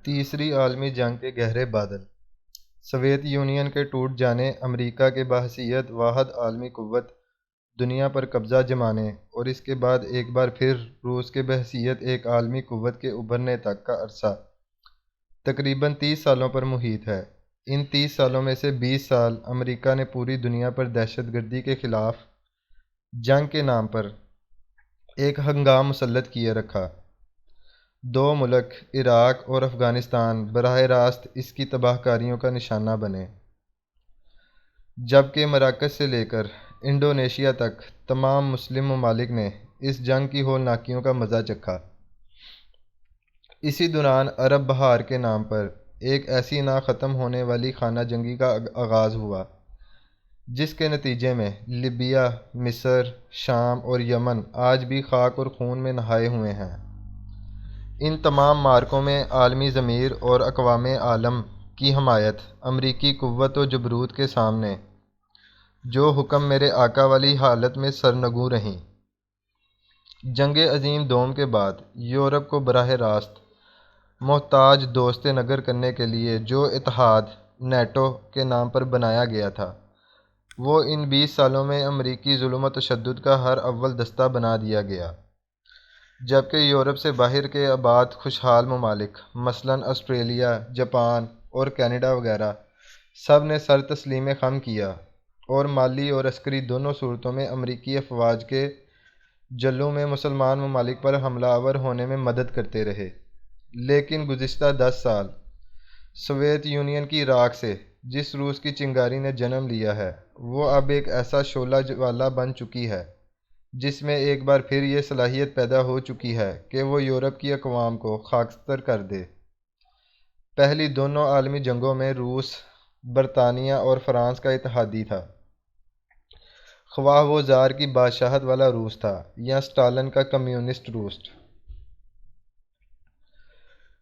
تیسری عالمی جنگ کے گہرے بادل۔ سوویت یونین کے ٹوٹ جانے، امریکا کے بحیثیت واحد عالمی قوت دنیا پر قبضہ جمانے اور اس کے بعد ایک بار پھر روس کے بحیثیت ایک عالمی قوت کے ابھرنے تک کا عرصہ تقریباً 30 سالوں پر محیط ہے۔ ان 30 سالوں میں سے 20 سال امریکا نے پوری دنیا پر دہشت گردی کے خلاف جنگ کے نام پر ایک ہنگام مسلط کیے رکھا۔ دو ملک عراق اور افغانستان براہ راست اس کی تباہ کاریوں کا نشانہ بنے، جبکہ مراکش سے لے کر انڈونیشیا تک تمام مسلم ممالک نے اس جنگ کی ہولناکیوں کا مزہ چکھا۔ اسی دوران عرب بہار کے نام پر ایک ایسی نہ ختم ہونے والی خانہ جنگی کا آغاز ہوا، جس کے نتیجے میں لیبیا، مصر، شام اور یمن آج بھی خاک اور خون میں نہائے ہوئے ہیں۔ ان تمام معرکوں میں عالمی ضمیر اور اقوام عالم کی حمایت امریکی قوت و جبروت کے سامنے جو حکم میرے آقا والی حالت میں سرنگوں رہیں۔ جنگ عظیم دوم کے بعد یورپ کو براہ راست محتاج دوست نگر کرنے کے لیے جو اتحاد نیٹو کے نام پر بنایا گیا تھا، وہ ان 20 سالوں میں امریکی ظلم و تشدد کا ہر اول دستہ بنا دیا گیا، جبکہ یورپ سے باہر کے آباد خوشحال ممالک مثلاً آسٹریلیا، جاپان اور کینیڈا وغیرہ سب نے سر تسلیم خم کیا اور مالی اور عسکری دونوں صورتوں میں امریکی افواج کے جلوں میں مسلمان ممالک پر حملہ آور ہونے میں مدد کرتے رہے۔ لیکن گزشتہ 10 سال سوویت یونین کی راکھ سے جس روس کی چنگاری نے جنم لیا ہے، وہ اب ایک ایسا شعلہ جوالا بن چکی ہے جس میں ایک بار پھر یہ صلاحیت پیدا ہو چکی ہے کہ وہ یورپ کی اقوام کو خاکستر کر دے۔ پہلی دونوں عالمی جنگوں میں روس برطانیہ اور فرانس کا اتحادی تھا، خواہ وہ زار کی بادشاہت والا روس تھا یا اسٹالن کا کمیونسٹ روس۔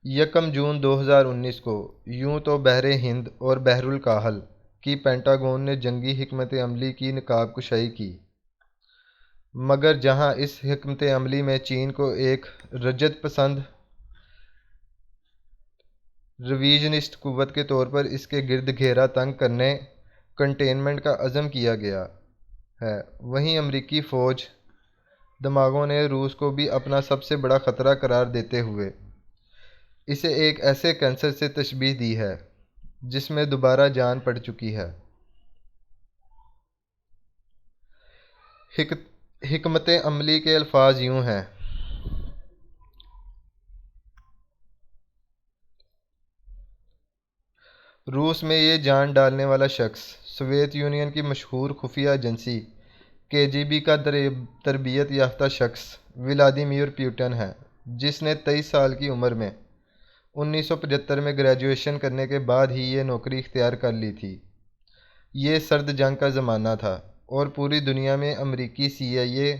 یکم جون 2019 کو یوں تو بحر ہند اور بحر الکاہل کی پینٹاگون نے جنگی حکمت عملی کی نقاب کشائی کی، مگر جہاں اس حکمت عملی میں چین کو ایک رجعت پسند رویژنسٹ قوت کے طور پر اس کے گرد گھیرا تنگ کرنے کنٹینمنٹ کا عزم کیا گیا ہے، وہیں امریکی فوج دماغوں نے روس کو بھی اپنا سب سے بڑا خطرہ قرار دیتے ہوئے اسے ایک ایسے کینسر سے تشبیہ دی ہے جس میں دوبارہ جان پڑ چکی ہے۔ حکمت عملی کے الفاظ یوں ہیں: روس میں یہ جان ڈالنے والا شخص سوویت یونین کی مشہور خفیہ ایجنسی KGB کا تربیت یافتہ شخص ولادیمیر پیوٹن ہے، جس نے 23 سال کی عمر میں 1975 میں گریجویشن کرنے کے بعد ہی یہ نوکری اختیار کر لی تھی۔ یہ سرد جنگ کا زمانہ تھا اور پوری دنیا میں امریکی CIA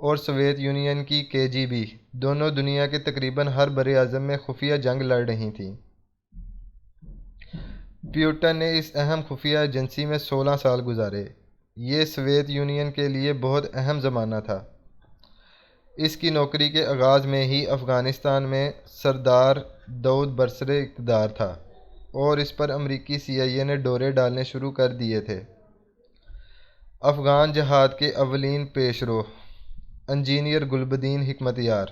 اور سوویت یونین کی KGB دونوں دنیا کے تقریباً ہر براعظم میں خفیہ جنگ لڑ رہی تھیں۔ پیوٹن نے اس اہم خفیہ ایجنسی میں 16 سال گزارے۔ یہ سوویت یونین کے لیے بہت اہم زمانہ تھا۔ اس کی نوکری کے آغاز میں ہی افغانستان میں سردار داؤد برسر اقتدار تھا اور اس پر امریکی CIA نے ڈورے ڈالنے شروع کر دیے تھے۔ افغان جہاد کے اولین پیشرو انجینئر گلبدین حکمتیار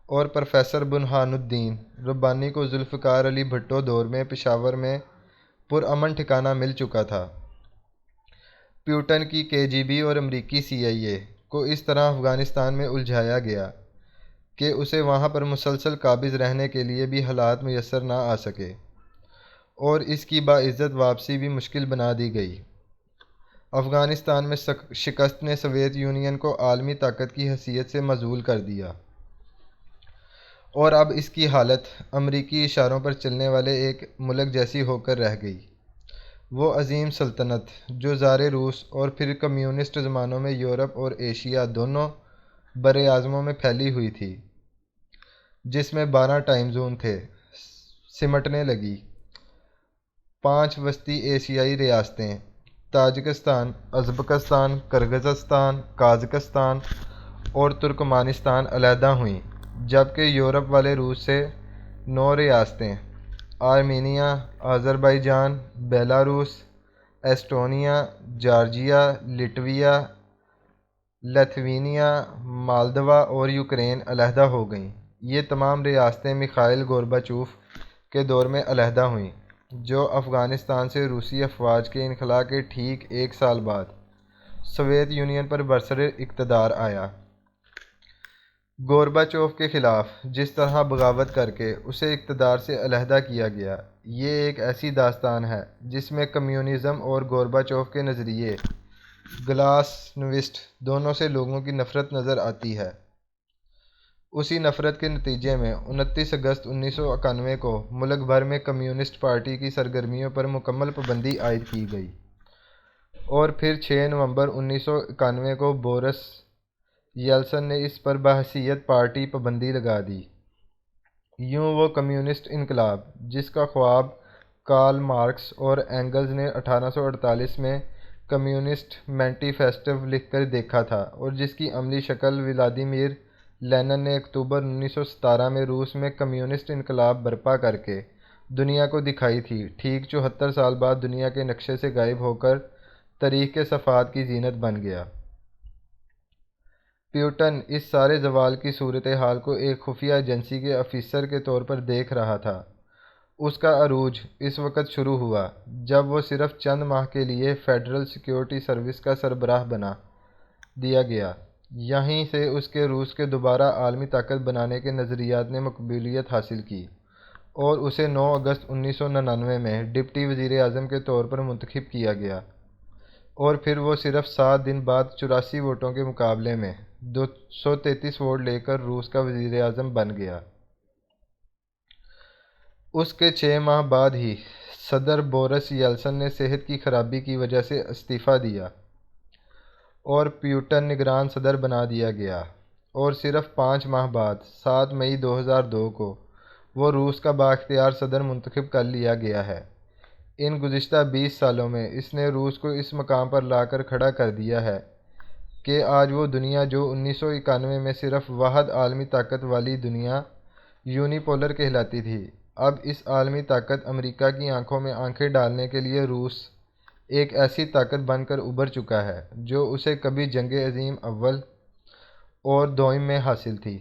اور پروفیسر برہان الدین ربانی کو ذوالفقار علی بھٹو دور میں پشاور میں پرامن ٹھکانہ مل چکا تھا۔ پیوٹن کی KGB اور امریکی CIA کو اس طرح افغانستان میں الجھایا گیا کہ اسے وہاں پر مسلسل قابض رہنے کے لیے بھی حالات میسر نہ آ سکے اور اس کی باعزت واپسی بھی مشکل بنا دی گئی۔ افغانستان میں شکست نے سوویت یونین کو عالمی طاقت کی حیثیت سے معزول کر دیا اور اب اس کی حالت امریکی اشاروں پر چلنے والے ایک ملک جیسی ہو کر رہ گئی۔ وہ عظیم سلطنت جو زار روس اور پھر کمیونسٹ زمانوں میں یورپ اور ایشیا دونوں براعظموں میں پھیلی ہوئی تھی، جس میں 12 ٹائم زون تھے، سمٹنے لگی۔ 5 وسطی ایشیائی ریاستیں تاجکستان، ازبکستان، کرغزستان، قازقستان اور ترکمانستان علیحدہ ہوئیں، جبکہ یورپ والے روس سے 9 ریاستیں Armenia, Azerbaijan, Belarus, Estonia, Georgia, Latvia, Lithuania, Moldova اور یوکرین علیحدہ ہو گئیں۔ یہ تمام ریاستیں میخائیل گورباچوف کے دور میں علیحدہ ہوئیں، جو افغانستان سے روسی افواج کے انخلاء کے ٹھیک ایک سال بعد سوویت یونین پر برسر اقتدار آیا۔ گورباچوف کے خلاف جس طرح بغاوت کر کے اسے اقتدار سے علیحدہ کیا گیا، یہ ایک ایسی داستان ہے جس میں کمیونزم اور گورباچوف کے نظریے گلاس نوسٹ دونوں سے لوگوں کی نفرت نظر آتی ہے۔ اسی نفرت کے نتیجے میں 29 اگست 1991 کو ملک بھر میں کمیونسٹ پارٹی کی سرگرمیوں پر مکمل پابندی عائد کی گئی، اور پھر 6 نومبر 1991 کو بورس یلسن نے اس پر بحیثیت پارٹی پابندی لگا دی۔ یوں وہ کمیونسٹ انقلاب جس کا خواب کارل مارکس اور اینگلز نے 1848 میں کمیونسٹ مینیفیسٹو لکھ کر دیکھا تھا، اور جس کی عملی شکل ولادیمیر لینن نے اکتوبر 1917 میں روس میں کمیونسٹ انقلاب برپا کر کے دنیا کو دکھائی تھی، ٹھیک 74 سال بعد دنیا کے نقشے سے غائب ہو کر تاریخ کے صفحات کی زینت بن گیا۔ پیوٹن اس سارے زوال کی صورتحال کو ایک خفیہ ایجنسی کے افیسر کے طور پر دیکھ رہا تھا۔ اس کا عروج اس وقت شروع ہوا جب وہ صرف چند ماہ کے لیے فیڈرل سیکیورٹی سروس کا سربراہ بنا دیا گیا۔ یہیں سے اس کے روس کے دوبارہ عالمی طاقت بنانے کے نظریات نے مقبولیت حاصل کی، اور اسے 9 اگست 1999 میں ڈپٹی وزیر اعظم کے طور پر منتخب کیا گیا، اور پھر وہ صرف 7 دن بعد 84 ووٹوں کے مقابلے میں 233 ووٹ لے کر روس کا وزیر اعظم بن گیا۔ اس کے 6 ماہ بعد ہی صدر بورس یلسن نے صحت کی خرابی کی وجہ سے استعفیٰ دیا اور پیوٹن نگران صدر بنا دیا گیا، اور صرف 5 ماہ بعد 7 مئی 2002 کو وہ روس کا بااختیار صدر منتخب کر لیا گیا ہے۔ ان گزشتہ 20 سالوں میں اس نے روس کو اس مقام پر لا کر کھڑا کر دیا ہے کہ آج وہ دنیا جو 1991 میں صرف واحد عالمی طاقت والی دنیا یونی پولر کہلاتی تھی، اب اس عالمی طاقت امریکہ کی آنکھوں میں آنکھیں ڈالنے کے لیے روس ایک ایسی طاقت بن کر ابھر چکا ہے جو اسے کبھی جنگ عظیم اول اور دوئم میں حاصل تھی۔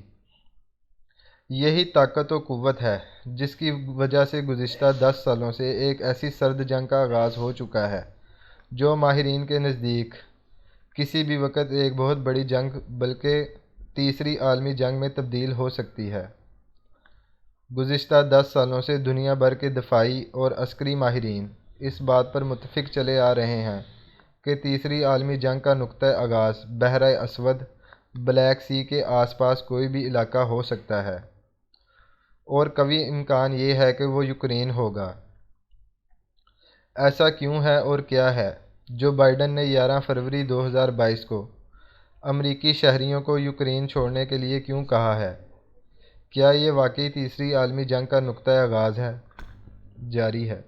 یہی طاقت و قوت ہے جس کی وجہ سے گزشتہ 10 سالوں سے ایک ایسی سرد جنگ کا آغاز ہو چکا ہے جو ماہرین کے نزدیک کسی بھی وقت ایک بہت بڑی جنگ بلکہ تیسری عالمی جنگ میں تبدیل ہو سکتی ہے۔ گزشتہ 10 سالوں سے دنیا بھر کے دفاعی اور عسکری ماہرین اس بات پر متفق چلے آ رہے ہیں کہ تیسری عالمی جنگ کا نقطۂ آغاز بحرہ اسود، بلیک سی کے آس پاس کوئی بھی علاقہ ہو سکتا ہے، اور قوی امکان یہ ہے کہ وہ یوکرین ہوگا۔ ایسا کیوں ہے اور کیا ہے جو بائیڈن نے 11 فروری 2022 کو امریکی شہریوں کو یوکرین چھوڑنے کے لیے کیوں کہا ہے؟ کیا یہ واقعی تیسری عالمی جنگ کا نقطۂ آغاز ہے؟ جاری ہے۔